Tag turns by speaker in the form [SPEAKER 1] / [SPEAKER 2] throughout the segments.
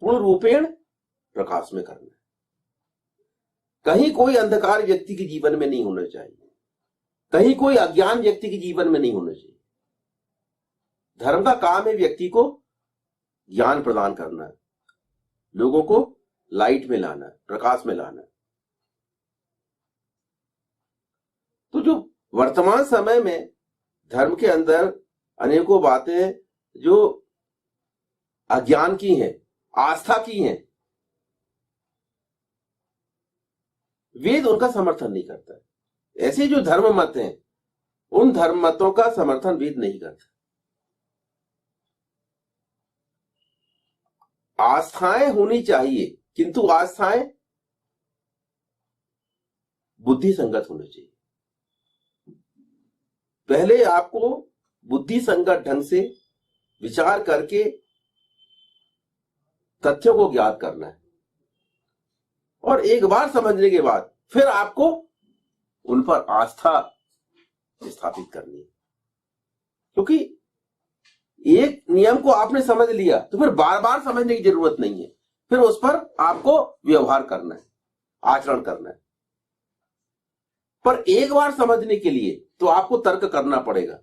[SPEAKER 1] पूर्ण रूपेण प्रकाश में करना है। कहीं कोई अंधकार व्यक्ति के जीवन में नहीं होना चाहिए, कहीं कोई अज्ञान व्यक्ति के जीवन में नहीं होना चाहिए। धर्म का काम है व्यक्ति को ज्ञान प्रदान करना है, लोगों को लाइट में लाना है, प्रकाश में लाना है। तो जो वर्तमान समय में धर्म के अंदर अनेकों बातें जो अज्ञान की हैं, आस्था की हैं, वेद उनका समर्थन नहीं करता है। ऐसे जो धर्म मत हैं, उन धर्म मतों का समर्थन वेद नहीं करता। आस्थाएं होनी चाहिए, किंतु आस्थाएं बुद्धि संगत होनी चाहिए। पहले आपको बुद्धि संगत ढंग से विचार करके तथ्यों को ज्ञात करना है, और एक बार समझने के बाद फिर आपको उन पर आस्था स्थापित करनी है। क्योंकि एक नियम को आपने समझ लिया तो फिर बार बार समझने की जरूरत नहीं है, फिर उस पर आपको व्यवहार करना है, आचरण करना है। पर एक बार समझने के लिए तो आपको तर्क करना पड़ेगा,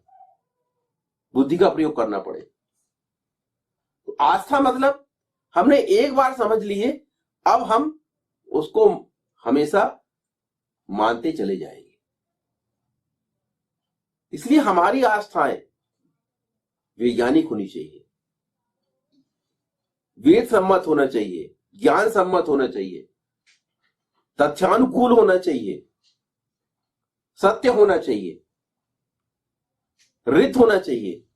[SPEAKER 1] बुद्धि का प्रयोग करना पड़ेगा। तो आस्था मतलब हमने एक बार समझ लिए, अब हम उसको हमेशा मानते चले जाएंगे। इसलिए हमारी आस्थाएं वैज्ञानिक होनी चाहिए, वेद सम्मत होना चाहिए, ज्ञान सम्मत होना चाहिए, तथ्यानुकूल होना चाहिए, सत्य होना चाहिए, ऋत होना चाहिए।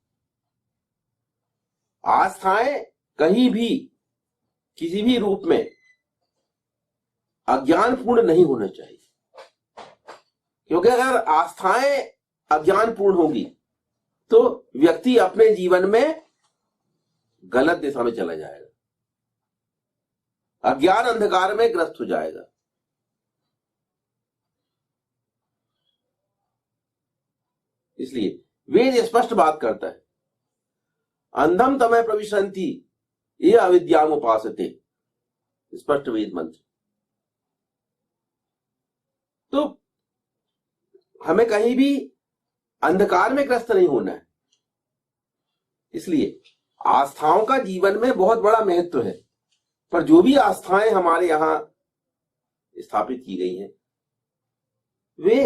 [SPEAKER 1] आस्थाएं कहीं भी किसी भी रूप में अज्ञानपूर्ण नहीं होना चाहिए। क्योंकि अगर आस्थाएं अज्ञानपूर्ण होगी तो व्यक्ति अपने जीवन में गलत दिशा में चला जाएगा, अज्ञान अंधकार में ग्रस्त हो जाएगा। इसलिए वेद स्पष्ट बात करता है, अंधम तमः प्रविशन्ति ये अविद्याम उपासते, स्पष्ट वेद मंत्र। तो हमें कहीं भी अंधकार में ग्रस्त नहीं होना है। इसलिए आस्थाओं का जीवन में बहुत बड़ा महत्व है, पर जो भी आस्थाएं हमारे यहां स्थापित की गई हैं वे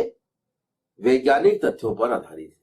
[SPEAKER 1] वैज्ञानिक तथ्यों पर आधारित है।